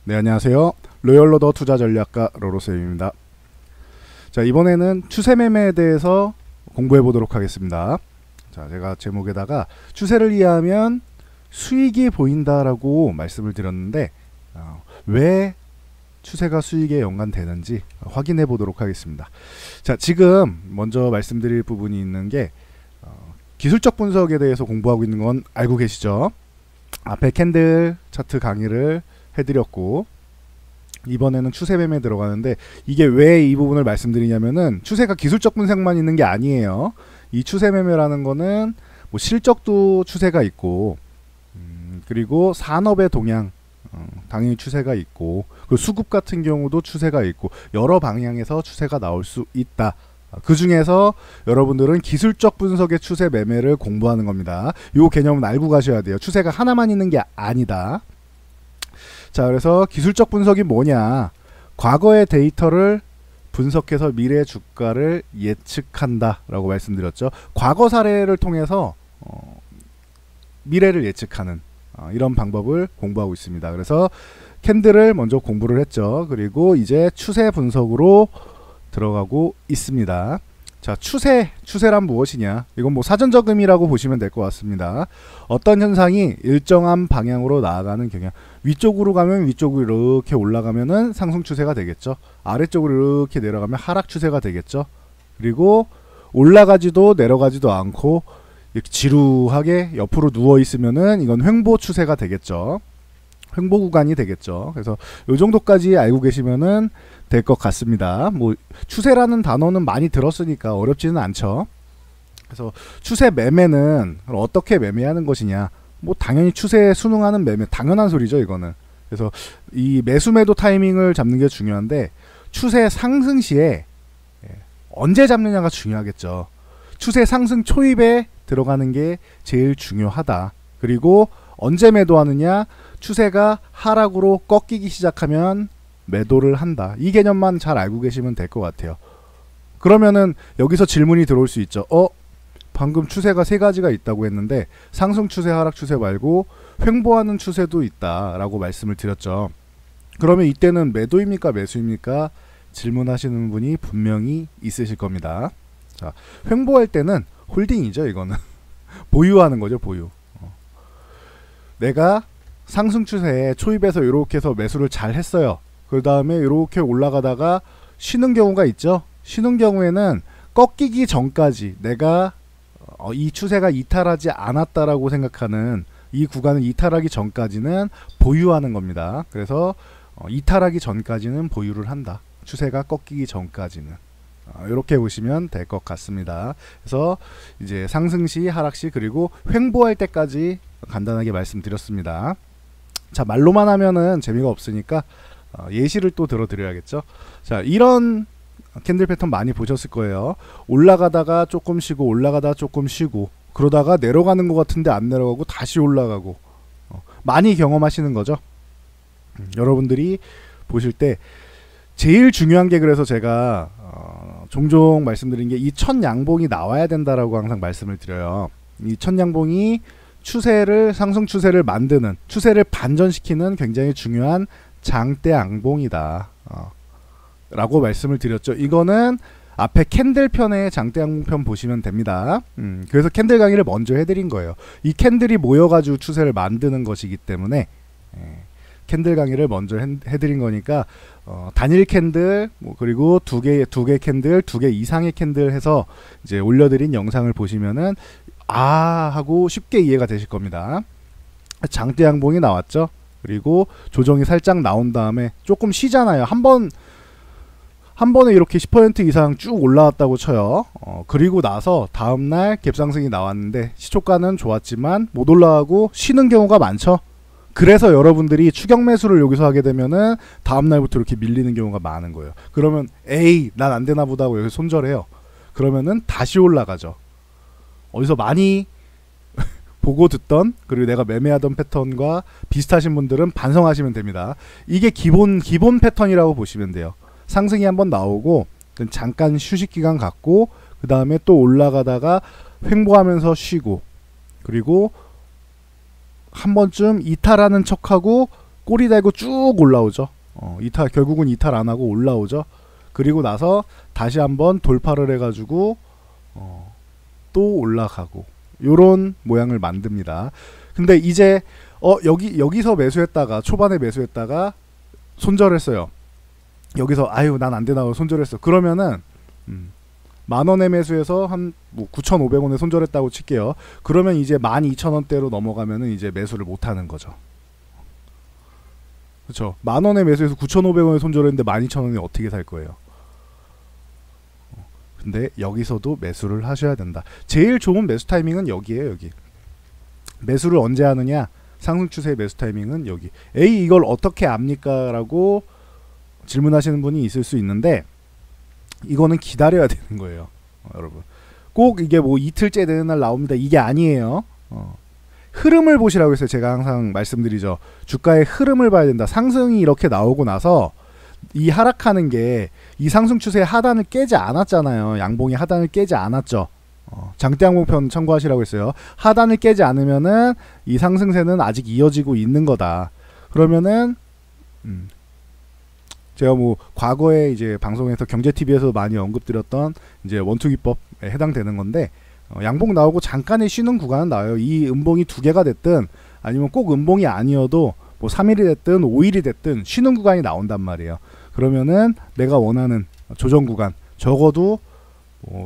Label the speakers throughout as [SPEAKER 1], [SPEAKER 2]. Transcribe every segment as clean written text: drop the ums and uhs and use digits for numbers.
[SPEAKER 1] 네, 안녕하세요. 로열로더 투자전략가 로로쌤입니다. 자, 이번에는 추세 매매에 대해서 공부해 보도록 하겠습니다. 자, 제가 제목에다가 추세를 이해하면 수익이 보인다라고 말씀을 드렸는데 왜 추세가 수익에 연관되는지 확인해 보도록 하겠습니다. 자, 지금 먼저 말씀드릴 부분이 있는 게 기술적 분석에 대해서 공부하고 있는 건 알고 계시죠? 앞에 캔들 차트 강의를 해드렸고, 이번에는 추세 매매 들어가는데, 이게 왜 이 부분을 말씀드리냐면은 추세가 기술적 분석만 있는 게 아니에요. 이 추세 매매라는 거는 뭐 실적도 추세가 있고, 그리고 산업의 동향, 당연히 추세가 있고, 그 수급 같은 경우도 추세가 있고, 여러 방향에서 추세가 나올 수 있다. 그 중에서 여러분들은 기술적 분석의 추세 매매를 공부하는 겁니다. 이 개념은 알고 가셔야 돼요. 추세가 하나만 있는 게 아니다. 자, 그래서 기술적 분석이 뭐냐? 과거의 데이터를 분석해서 미래 주가를 예측한다 라고 말씀드렸죠. 과거 사례를 통해서 미래를 예측하는 이런 방법을 공부하고 있습니다. 그래서 캔들을 먼저 공부를 했죠. 그리고 이제 추세 분석으로 들어가고 있습니다. 자, 추세란 무엇이냐? 이건 뭐 사전적음이라고 보시면 될 것 같습니다. 어떤 현상이 일정한 방향으로 나아가는 경향. 위쪽으로 가면 위쪽으로 이렇게 올라가면은 상승 추세가 되겠죠. 아래쪽으로 이렇게 내려가면 하락 추세가 되겠죠. 그리고 올라가지도 내려가지도 않고 이렇게 지루하게 옆으로 누워 있으면은 이건 횡보 추세가 되겠죠. 횡보 구간이 되겠죠. 그래서 이 정도까지 알고 계시면은 될 것 같습니다. 뭐 추세라는 단어는 많이 들었으니까 어렵지는 않죠. 그래서 추세 매매는 어떻게 매매하는 것이냐? 뭐 당연히 추세에 순응하는 매매, 당연한 소리죠, 이거는. 그래서 이 매수 매도 타이밍을 잡는 게 중요한데, 추세 상승 시에 언제 잡느냐가 중요하겠죠. 추세 상승 초입에 들어가는 게 제일 중요하다. 그리고 언제 매도하느냐? 추세가 하락으로 꺾이기 시작하면 매도를 한다. 이 개념만 잘 알고 계시면 될 것 같아요. 그러면은 여기서 질문이 들어올 수 있죠. 방금 추세가 세 가지가 있다고 했는데 상승 추세, 하락 추세 말고 횡보하는 추세도 있다라고 말씀을 드렸죠. 그러면 이때는 매도입니까, 매수입니까? 질문하시는 분이 분명히 있으실 겁니다. 자, 횡보할 때는 홀딩이죠, 이거는. 보유하는 거죠, 보유. 내가 상승 추세에 초입에서 이렇게 해서 매수를 잘 했어요. 그 다음에 이렇게 올라가다가 쉬는 경우가 있죠. 쉬는 경우에는 꺾이기 전까지 내가 이 추세가 이탈하지 않았다라고 생각하는 이 구간을 이탈하기 전까지는 보유하는 겁니다. 그래서 이탈하기 전까지는 보유를 한다. 추세가 꺾이기 전까지는. 이렇게 보시면 될 것 같습니다. 그래서 이제 상승시, 하락시, 그리고 횡보할 때까지 간단하게 말씀드렸습니다. 자, 말로만 하면은 재미가 없으니까 예시를 또 들어드려야겠죠. 자, 이런 캔들 패턴 많이 보셨을 거예요. 올라가다가 조금 쉬고 올라가다가 조금 쉬고 그러다가 내려가는 것 같은데 안 내려가고 다시 올라가고 많이 경험하시는 거죠. 여러분들이 보실 때 제일 중요한 게, 그래서 제가 종종 말씀드린 게 이 첫 양봉이 나와야 된다라고 항상 말씀을 드려요. 이 첫 양봉이 추세를, 상승 추세를 만드는, 추세를 반전시키는 굉장히 중요한 장대 양봉이다 라고 말씀을 드렸죠. 이거는 앞에 캔들 편의 장대 양봉 편 보시면 됩니다. 그래서 캔들 강의를 먼저 해드린 거예요. 이 캔들이 모여가지고 추세를 만드는 것이기 때문에 캔들 강의를 먼저 해드린 거니까 단일 캔들, 그리고 두 개 캔들, 두 개 이상의 캔들 해서 이제 올려드린 영상을 보시면은 하고 쉽게 이해가 되실 겁니다. 장대 양봉이 나왔죠. 그리고 조정이 살짝 나온 다음에 조금 쉬잖아요. 한 번에 이렇게 10% 이상 쭉 올라왔다고 쳐요. 그리고 나서 다음날 갭상승이 나왔는데 시초가는 좋았지만 못 올라가고 쉬는 경우가 많죠. 그래서 여러분들이 추격 매수를 여기서 하게 되면은 다음날부터 이렇게 밀리는 경우가 많은 거예요. 그러면 난 안 되나 보다 하고 여기서 손절해요. 그러면은 다시 올라가죠. 어디서 많이 보고 듣던, 그리고 내가 매매하던 패턴과 비슷하신 분들은 반성하시면 됩니다. 이게 기본 패턴이라고 보시면 돼요. 상승이 한번 나오고 잠깐 휴식 기간 갖고 그 다음에 또 올라가다가 횡보하면서 쉬고, 그리고 한 번쯤 이탈하는 척하고 꼬리 달고 쭉 올라오죠. 결국은 이탈 안 하고 올라오죠. 그리고 나서 다시 한번 돌파를 해가지고 또 올라가고 요런 모양을 만듭니다. 근데 이제 여기서 매수했다가 초반에 매수했다가 손절했어요. 여기서 아유 난 안 되나 손절했어. 그러면은 만원에 매수해서 한 9,500원에 손절했다고 칠게요. 그러면 이제 12,000원대로 넘어가면은 이제 매수를 못 하는 거죠. 그렇죠. 만원에 매수해서 9,500원에 손절했는데 12,000원에 어떻게 살 거예요? 근데 여기서도 매수를 하셔야 된다. 제일 좋은 매수 타이밍은 여기에요. 여기. 매수를 언제 하느냐? 상승 추세의 매수 타이밍은 여기. 에이 이걸 어떻게 압니까? 라고 질문하시는 분이 있을 수 있는데 이거는 기다려야 되는 거예요. 여러분. 꼭 이게 뭐 이틀째 되는 날 나옵니다. 이게 아니에요. 흐름을 보시라고 했어요. 제가 항상 말씀드리죠. 주가의 흐름을 봐야 된다. 상승이 이렇게 나오고 나서 이 하락하는 게 이 상승 추세의 하단을 깨지 않았잖아요. 양봉이 하단을 깨지 않았죠. 장대양봉편 참고하시라고 했어요. 하단을 깨지 않으면은 이 상승세는 아직 이어지고 있는 거다. 그러면은 제가 뭐 과거에 이제 방송에서 경제TV에서 많이 언급드렸던 이제 원투기법에 해당되는 건데 양봉 나오고 잠깐의 쉬는 구간은 나와요. 이 음봉이 두 개가 됐든 아니면 꼭 음봉이 아니어도 뭐 3일이 됐든 5일이 됐든 쉬는 구간이 나온단 말이에요. 그러면은 내가 원하는 조정 구간 적어도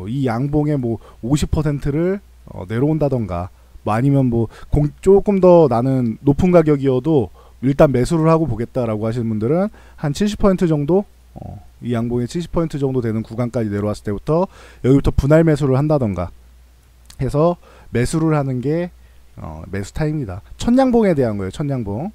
[SPEAKER 1] 이 양봉의 뭐 50%를 내려온다던가 뭐 아니면 뭐 조금 더 나는 높은 가격이어도 일단 매수를 하고 보겠다라고 하시는 분들은 한 70% 정도 이 양봉의 70% 정도 되는 구간까지 내려왔을 때부터 여기부터 분할 매수를 한다던가 해서 매수를 하는 게 매수 타임입니다. 첫양봉에 대한 거예요. 첫양봉.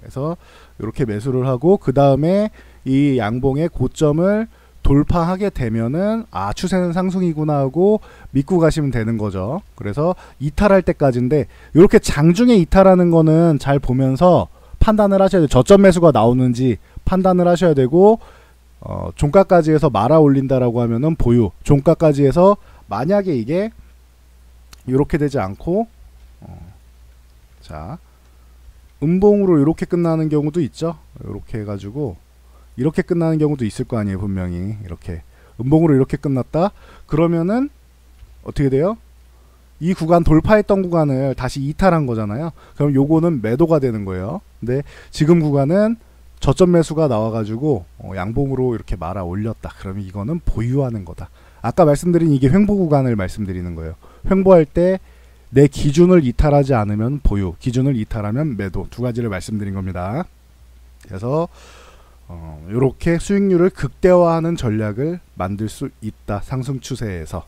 [SPEAKER 1] 그래서 이렇게 매수를 하고 그 다음에 이 양봉의 고점을 돌파하게 되면은 아 추세는 상승이구나 하고 믿고 가시면 되는 거죠. 그래서 이탈할 때까지인데 이렇게 장중에 이탈하는 거는 잘 보면서 판단을 하셔야 돼요. 저점 매수가 나오는지 판단을 하셔야 되고 종가까지 해서 말아 올린다라고 하면은 보유. 종가까지 해서 만약에 이게 이렇게 되지 않고 자 음봉으로 이렇게 끝나는 경우도 있죠. 이렇게 해가지고 이렇게 끝나는 경우도 있을 거 아니에요. 분명히 이렇게 음봉으로 이렇게 끝났다. 그러면은 어떻게 돼요? 이 구간 돌파했던 구간을 다시 이탈한 거잖아요. 그럼 요거는 매도가 되는 거예요. 근데 지금 구간은 저점 매수가 나와가지고 양봉으로 이렇게 말아 올렸다. 그러면 이거는 보유하는 거다. 아까 말씀드린 이게 횡보 구간을 말씀드리는 거예요. 횡보할 때 내 기준을 이탈하지 않으면 보유, 기준을 이탈하면 매도 두 가지를 말씀드린 겁니다. 그래서 이렇게 수익률을 극대화하는 전략을 만들 수 있다. 상승 추세에서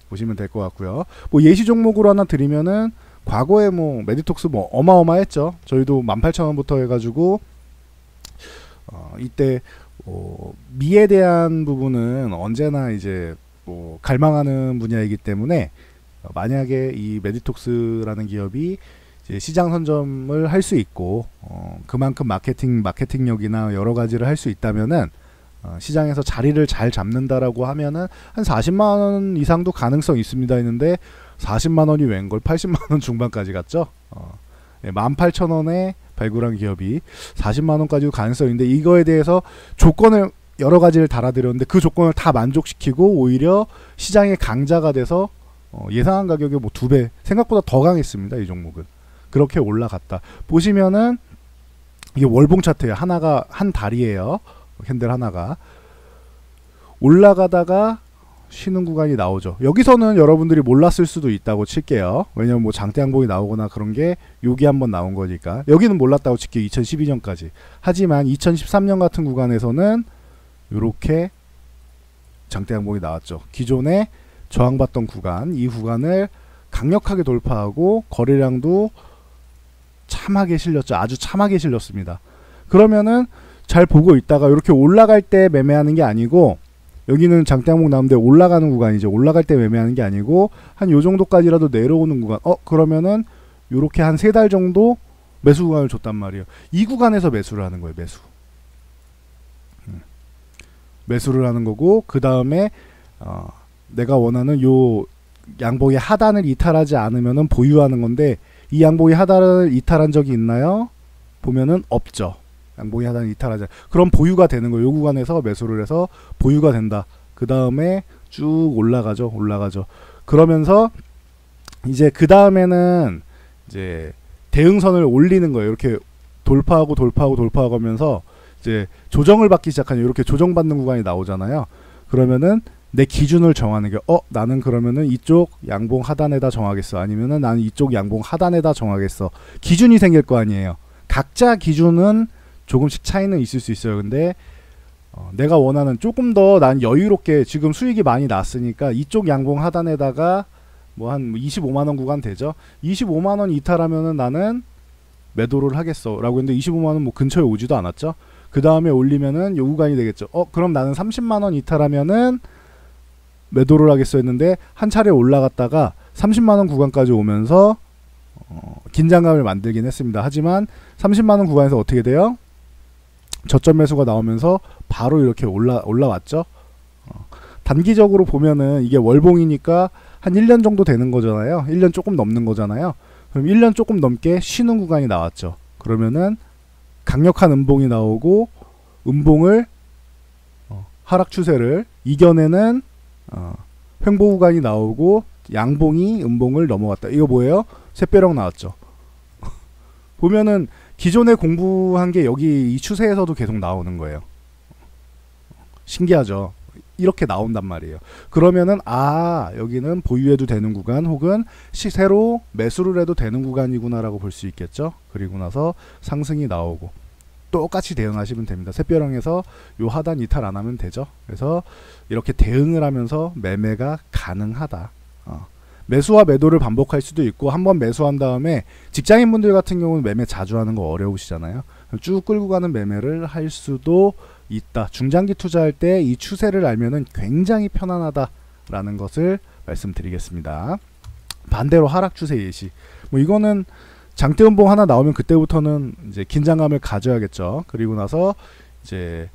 [SPEAKER 1] 보시면 될 것 같고요. 뭐 예시 종목으로 하나 드리면은 과거에 뭐 메디톡스 뭐 어마어마했죠. 저희도 18,000원부터 해가지고 이때 미에 대한 부분은 언제나 이제 뭐 갈망하는 분야이기 때문에 만약에 이 메디톡스라는 기업이 이제 시장 선점을 할 수 있고 그만큼 마케팅력이나 여러 가지를 할 수 있다면은 시장에서 자리를 잘 잡는다라고 하면은 한 40만 원 이상도 가능성 있습니다 했는데 40만 원이 웬걸 80만 원 중반까지 갔죠. 18,000원에 발굴한 기업이 40만 원까지도 가능성이 있는데 이거에 대해서 조건을 여러 가지를 달아드렸는데 그 조건을 다 만족시키고 오히려 시장의 강자가 돼서 예상한 가격의 뭐 2배 생각보다 더 강했습니다. 이 종목은 그렇게 올라갔다. 보시면은 이게 월봉 차트예요. 하나가 한 달이에요. 캔들 하나가 올라가다가 쉬는 구간이 나오죠. 여기서는 여러분들이 몰랐을 수도 있다고 칠게요. 왜냐면 뭐 장대양봉이 나오거나 그런 게 여기 한번 나온 거니까 여기는 몰랐다고 칠게요. 2012년까지. 하지만 2013년 같은 구간에서는 이렇게 장대양봉이 나왔죠. 기존에 저항받던 구간, 이 구간을 강력하게 돌파하고 거래량도 참하게 실렸죠. 아주 참하게 실렸습니다. 그러면은 잘 보고 있다가 이렇게 올라갈 때 매매하는 게 아니고 여기는 장대양봉 나오는데 올라가는 구간이죠. 올라갈 때 매매하는 게 아니고 한 요 정도까지라도 내려오는 구간. 그러면은 요렇게 한 3달 정도 매수 구간을 줬단 말이에요. 이 구간에서 매수를 하는 거예요. 매수를 하는 거고 그 다음에 내가 원하는 요 양봉의 하단을 이탈하지 않으면은 보유하는 건데 이 양봉의 하단을 이탈한 적이 있나요? 보면은 없죠. 양봉이 하단 이탈하자. 그럼 보유가 되는 거예요. 요 구간에서 매수를 해서 보유가 된다. 그 다음에 쭉 올라가죠. 올라가죠. 그러면서 이제 그 다음에는 이제 대응선을 올리는 거예요. 이렇게 돌파하고 돌파하고 돌파하고 하면서 이제 조정을 받기 시작하는, 이렇게 조정받는 구간이 나오잖아요. 그러면은 내 기준을 정하는 게 나는 그러면은 이쪽 양봉 하단에다 정하겠어, 아니면은 나는 이쪽 양봉 하단에다 정하겠어. 기준이 생길 거 아니에요. 각자 기준은 조금씩 차이는 있을 수 있어요. 근데 내가 원하는 조금 더 난 여유롭게, 지금 수익이 많이 났으니까 이쪽 양봉 하단에다가 뭐 한 25만원 구간 되죠. 25만원 이탈하면은 나는 매도를 하겠어 라고 했는데 25만원 뭐 근처에 오지도 않았죠. 그 다음에 올리면은 요 구간이 되겠죠. 그럼 나는 30만원 이탈하면은 매도를 하겠어 했는데 한 차례 올라갔다가 30만원 구간까지 오면서 긴장감을 만들긴 했습니다. 하지만 30만원 구간에서 어떻게 돼요? 저점 매수가 나오면서 바로 이렇게 올라왔죠. 단기적으로 보면은 이게 월봉이니까 한 1년 정도 되는 거잖아요. 1년 조금 넘는 거잖아요. 그럼 1년 조금 넘게 쉬는 구간이 나왔죠. 그러면은 강력한 음봉이 나오고, 음봉을 하락 추세를 이겨내는 횡보 구간이 나오고, 양봉이 음봉을 넘어갔다. 이거 뭐예요? 샛벼락 나왔죠. 보면은 기존에 공부한 게 여기 이 추세에서도 계속 나오는 거예요. 신기하죠. 이렇게 나온단 말이에요. 그러면은 여기는 보유해도 되는 구간, 혹은 시세로 매수를 해도 되는 구간이구나 라고 볼 수 있겠죠. 그리고 나서 상승이 나오고 똑같이 대응하시면 됩니다. 샛벼락에서 요 하단 이탈 안 하면 되죠. 그래서 이렇게 대응을 하면서 매매가 가능하다. 매수와 매도를 반복할 수도 있고, 한번 매수한 다음에 직장인분들 같은 경우는 매매 자주 하는 거 어려우시잖아요. 쭉 끌고 가는 매매를 할 수도 있다. 중장기 투자할 때 이 추세를 알면은 굉장히 편안하다라는 것을 말씀드리겠습니다. 반대로 하락 추세 예시. 뭐 이거는 장대 음봉 하나 나오면 그때부터는 이제 긴장감을 가져야겠죠. 그리고 나서 이제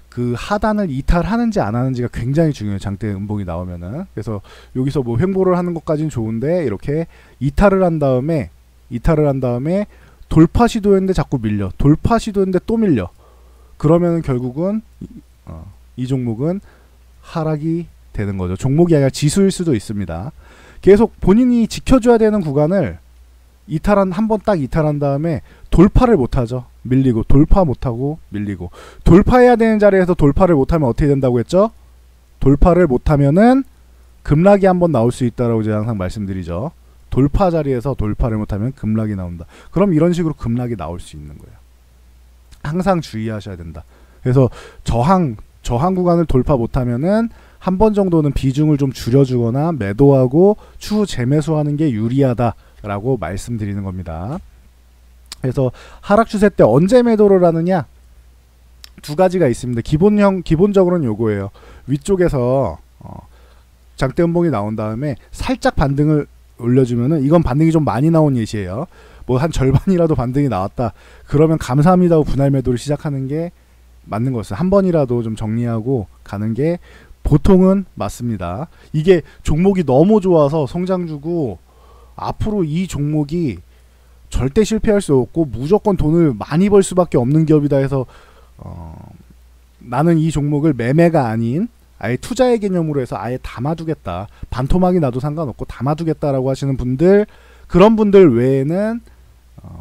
[SPEAKER 1] 그 하단을 이탈하는지 안 하는지가 굉장히 중요해요. 장대 음봉이 나오면은. 그래서 여기서 뭐 횡보를 하는 것까지는 좋은데, 이렇게 이탈을 한 다음에 돌파 시도했는데 자꾸 밀려, 돌파 시도했는데 또 밀려. 그러면 결국은 이 종목은 하락이 되는 거죠. 종목이 아니라 지수일 수도 있습니다. 계속 본인이 지켜줘야 되는 구간을 한번 딱 이탈한 다음에 돌파를 못하죠. 밀리고, 돌파 못하고 밀리고. 돌파해야 되는 자리에서 돌파를 못하면 어떻게 된다고 했죠? 돌파를 못하면은 급락이 한번 나올 수 있다라고 제가 항상 말씀드리죠. 돌파 자리에서 돌파를 못하면 급락이 나온다. 그럼 이런 식으로 급락이 나올 수 있는 거예요. 항상 주의하셔야 된다. 그래서 저항 구간을 돌파 못하면은 한 번 정도는 비중을 좀 줄여주거나 매도하고 추후 재매수하는 게 유리하다라고 말씀드리는 겁니다. 그래서 하락 추세 때 언제 매도를 하느냐? 두 가지가 있습니다. 기본적으로는 요거예요. 위쪽에서 장대 음봉이 나온 다음에 살짝 반등을 올려주면은, 이건 반등이 좀 많이 나온 예시예요. 뭐 한 절반이라도 반등이 나왔다. 그러면 감사합니다 하고 분할 매도를 시작하는 게 맞는 거였어요. 한 번이라도 좀 정리하고 가는 게 보통은 맞습니다. 이게 종목이 너무 좋아서 성장 주고, 앞으로 이 종목이 절대 실패할 수 없고 무조건 돈을 많이 벌 수밖에 없는 기업이다 해서 나는 이 종목을 매매가 아닌 아예 투자의 개념으로 해서 아예 담아두겠다, 반토막이 나도 상관없고 담아두겠다라고 하시는 분들, 그런 분들 외에는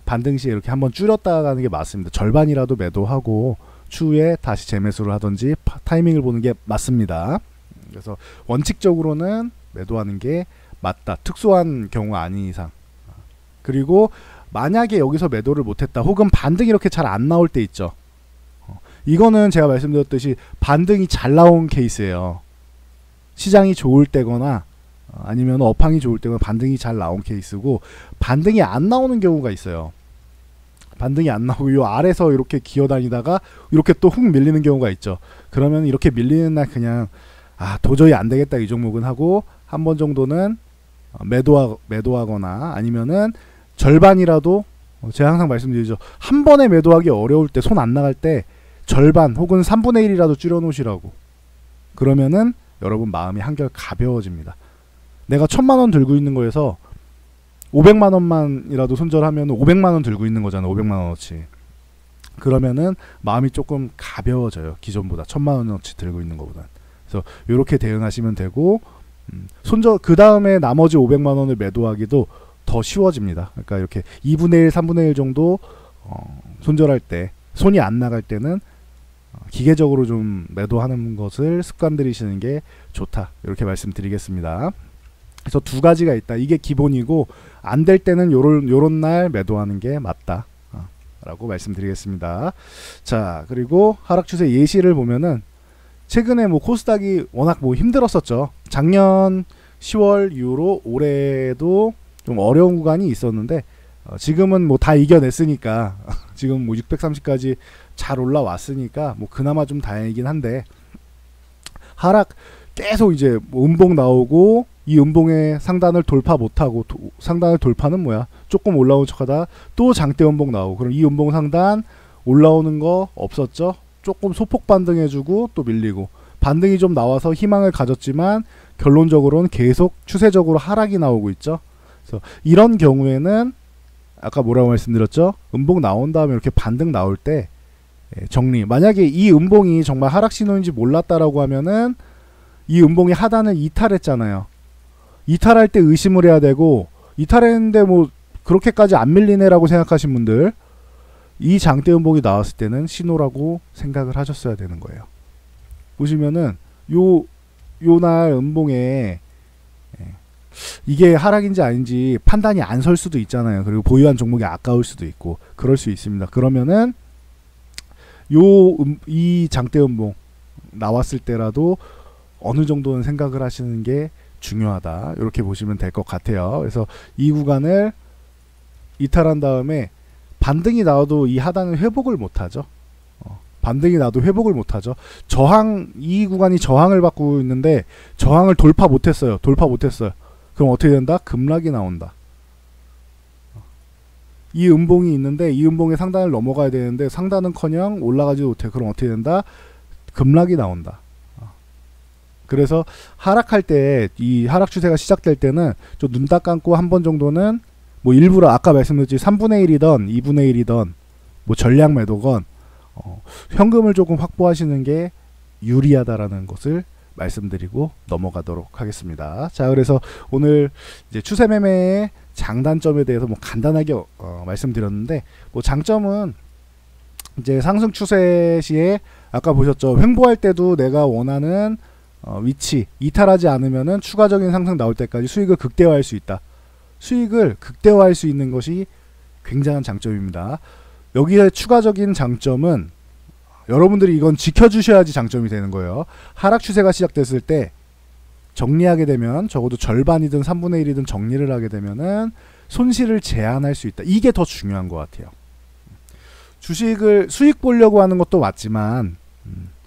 [SPEAKER 1] 반등 시에 이렇게 한번 줄였다 가는 게 맞습니다. 절반이라도 매도하고 추후에 다시 재매수를 하든지 타이밍을 보는 게 맞습니다. 그래서 원칙적으로는 매도하는 게 맞다. 특수한 경우가 아닌 이상. 그리고 만약에 여기서 매도를 못했다, 혹은 반등이 이렇게 잘 안 나올 때 있죠. 이거는 제가 말씀드렸듯이 반등이 잘 나온 케이스예요. 시장이 좋을 때거나 아니면 업황이 좋을 때거나 반등이 잘 나온 케이스고, 반등이 안 나오는 경우가 있어요. 반등이 안 나오고 요 아래서 이렇게 기어다니다가 이렇게 또 훅 밀리는 경우가 있죠. 그러면 이렇게 밀리는 날 그냥 도저히 안 되겠다 이 종목은 하고, 한 번 정도는 매도하거나 아니면은 절반이라도, 제가 항상 말씀드리죠. 한 번에 매도하기 어려울 때, 손 안 나갈 때 절반 혹은 3분의 1이라도 줄여 놓으시라고. 그러면은 여러분 마음이 한결 가벼워집니다. 내가 1000만원 들고 있는 거에서 500만원만이라도 손절하면 500만원 들고 있는 거잖아. 500만원어치. 그러면은 마음이 조금 가벼워져요. 기존보다 1000만원어치 들고 있는 것보다. 그래서 이렇게 대응하시면 되고, 그 다음에 나머지 500만원을 매도하기도 더 쉬워집니다. 그러니까 이렇게 2분의 1, 3분의 1 정도 손절할 때, 손이 안 나갈 때는 기계적으로 좀 매도하는 것을 습관 들이시는 게 좋다. 이렇게 말씀드리겠습니다. 그래서 두 가지가 있다. 이게 기본이고, 안 될 때는 요런 날 매도하는 게 맞다. 라고 말씀드리겠습니다. 자, 그리고 하락 추세 예시를 보면은 최근에 뭐 코스닥이 워낙 뭐 힘들었었죠. 작년 10월 이후로 올해도 좀 어려운 구간이 있었는데 지금은 뭐 다 이겨냈으니까 지금 뭐 630까지 잘 올라왔으니까 뭐 그나마 좀 다행이긴 한데, 하락 계속 이제 뭐 음봉 나오고 이 음봉의 상단을 돌파 못하고, 상단을 돌파는 뭐야? 조금 올라온 척하다 또 장대 음봉 나오고, 그럼 이 음봉 상단 올라오는 거 없었죠? 조금 소폭 반등해주고 또 밀리고, 반등이 좀 나와서 희망을 가졌지만 결론적으로는 계속 추세적으로 하락이 나오고 있죠. 그래서 이런 경우에는 아까 뭐라고 말씀드렸죠? 음봉 나온 다음에 이렇게 반등 나올 때 정리. 만약에 이 음봉이 정말 하락 신호인지 몰랐다라고 하면은 이 음봉의 하단을 이탈했잖아요. 이탈할 때 의심을 해야 되고, 이탈했는데 뭐 그렇게까지 안 밀리네라고 생각하신 분들, 이 장대 음봉이 나왔을 때는 신호라고 생각을 하셨어야 되는 거예요. 보시면은 요 날 음봉에 이게 하락인지 아닌지 판단이 안 설 수도 있잖아요. 그리고 보유한 종목이 아까울 수도 있고 그럴 수 있습니다. 그러면은 이 장대 음봉 나왔을 때라도 어느 정도는 생각을 하시는 게 중요하다. 이렇게 보시면 될 것 같아요. 그래서 이 구간을 이탈한 다음에 반등이 나와도 이 하단을 회복을 못하죠. 반등이 나도 회복을 못하죠. 이 구간이 저항을 받고 있는데 저항을 돌파 못했어요. 그럼 어떻게 된다? 급락이 나온다. 이 음봉이 있는데 이 음봉의 상단을 넘어가야 되는데 상단은커녕 올라가지도 못해. 그럼 어떻게 된다? 급락이 나온다. 그래서 하락할 때, 이 하락 추세가 시작될 때는 좀 눈 딱 감고 한 번 정도는 뭐 일부러 아까 말씀드렸지 3분의 1이던 2분의 1이던 뭐 전량 매도건 현금을 조금 확보하시는 게 유리하다라는 것을 말씀드리고 넘어가도록 하겠습니다. 자, 그래서 오늘 이제 추세 매매의 장단점에 대해서 뭐 간단하게 말씀드렸는데, 뭐 장점은 이제 상승 추세 시에 아까 보셨죠. 횡보할 때도 내가 원하는 위치 이탈하지 않으면은 추가적인 상승 나올 때까지 수익을 극대화할 수 있다. 수익을 극대화할 수 있는 것이 굉장한 장점입니다. 여기에 추가적인 장점은 여러분들이 이건 지켜주셔야지 장점이 되는 거예요. 하락 추세가 시작됐을 때 정리하게 되면 적어도 절반이든 3분의 1이든 정리를 하게 되면은 손실을 제한할 수 있다. 이게 더 중요한 것 같아요. 주식을 수익 보려고 하는 것도 맞지만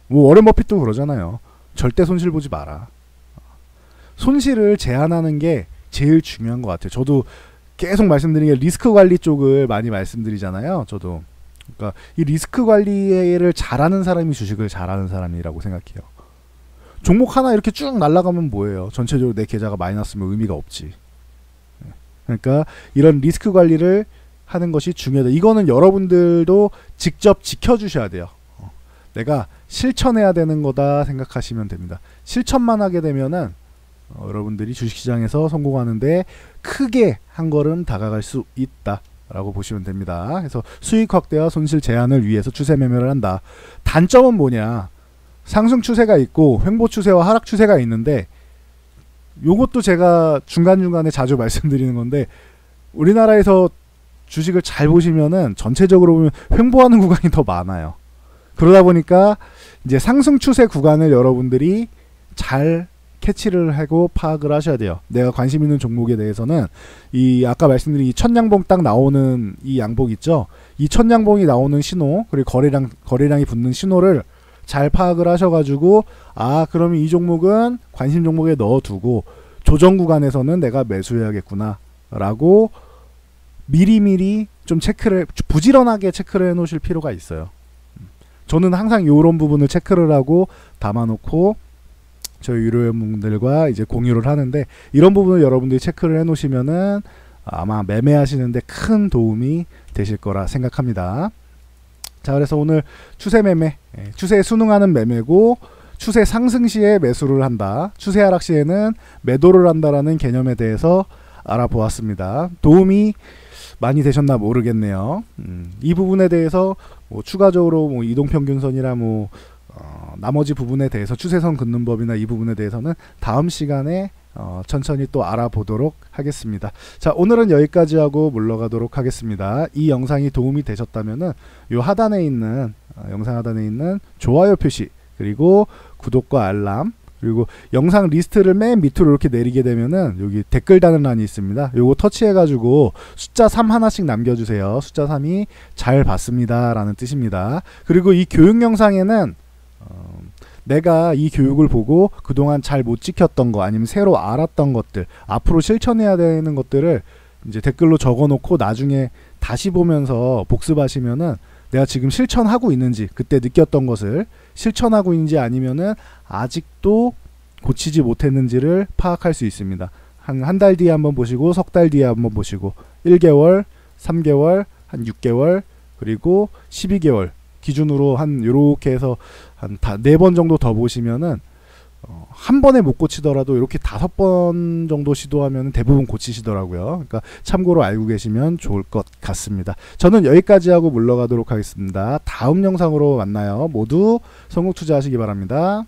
[SPEAKER 1] 뭐 워렌 버핏도 그러잖아요. 절대 손실 보지 마라. 손실을 제한하는 게 제일 중요한 것 같아요. 저도 계속 말씀드리는 게 리스크 관리 쪽을 많이 말씀드리잖아요. 저도. 그러니까 이 리스크 관리를 잘하는 사람이 주식을 잘하는 사람이라고 생각해요. 종목 하나 이렇게 쭉 날아가면 뭐예요? 전체적으로 내 계좌가 마이너스면 의미가 없지. 그러니까 이런 리스크 관리를 하는 것이 중요하다. 이거는 여러분들도 직접 지켜주셔야 돼요. 내가 실천해야 되는 거다 생각하시면 됩니다. 실천만 하게 되면은 여러분들이 주식시장에서 성공하는데 크게 한 걸음 다가갈 수 있다 라고 보시면 됩니다. 그래서 수익 확대와 손실 제한을 위해서 추세 매매를 한다. 단점은 뭐냐? 상승 추세가 있고 횡보 추세와 하락 추세가 있는데, 요것도 제가 중간중간에 자주 말씀드리는 건데, 우리나라에서 주식을 잘 보시면은 전체적으로 보면 횡보하는 구간이 더 많아요. 그러다 보니까 이제 상승 추세 구간을 여러분들이 잘 캐치를 하고 파악을 하셔야 돼요. 내가 관심 있는 종목에 대해서는 이 아까 말씀드린 이 천양봉 딱 나오는 이 양봉 있죠. 이 천양봉이 나오는 신호, 그리고 거래량이 붙는 신호를 잘 파악을 하셔가지고, 아 그러면 이 종목은 관심 종목에 넣어두고 조정 구간에서는 내가 매수해야겠구나 라고 미리미리 좀 부지런하게 체크를 해 놓으실 필요가 있어요. 저는 항상 이런 부분을 체크를 하고 담아놓고 저희 유료회원분들과 이제 공유를 하는데, 이런 부분을 여러분들이 체크를 해 놓으시면은 아마 매매하시는데 큰 도움이 되실 거라 생각합니다. 자, 그래서 오늘 추세 매매, 추세에 순응하는 매매고 추세 상승 시에 매수를 한다, 추세 하락 시에는 매도를 한다라는 개념에 대해서 알아보았습니다. 도움이 많이 되셨나 모르겠네요. 이 부분에 대해서 뭐 추가적으로 뭐 이동평균선이나 뭐 나머지 부분에 대해서 추세선 긋는 법이나 이 부분에 대해서는 다음 시간에 천천히 또 알아보도록 하겠습니다. 자, 오늘은 여기까지 하고 물러가도록 하겠습니다. 이 영상이 도움이 되셨다면은 요 하단에 있는 영상 하단에 있는 좋아요 표시, 그리고 구독과 알람, 그리고 영상 리스트를 맨 밑으로 이렇게 내리게 되면은 여기 댓글 다는 란이 있습니다. 요거 터치해 가지고 숫자 3 하나씩 남겨주세요. 숫자 3이 잘 봤습니다 라는 뜻입니다. 그리고 이 교육 영상에는 내가 이 교육을 보고 그동안 잘 못 지켰던 거, 아니면 새로 알았던 것들, 앞으로 실천해야 되는 것들을 이제 댓글로 적어 놓고 나중에 다시 보면서 복습하시면은 내가 지금 실천하고 있는지, 그때 느꼈던 것을 실천하고 있는지 아니면은 아직도 고치지 못했는지를 파악할 수 있습니다. 한 달 뒤에 한번 보시고, 석 달 뒤에 한번 보시고, 1개월, 3개월, 한 6개월, 그리고 12개월 기준으로 한 요렇게 해서 한 4번 정도 더 보시면은 한 번에 못 고치더라도 이렇게 5번 정도 시도하면 대부분 고치시더라고요. 그러니까 참고로 알고 계시면 좋을 것 같습니다. 저는 여기까지 하고 물러가도록 하겠습니다. 다음 영상으로 만나요. 모두 성공 투자하시기 바랍니다.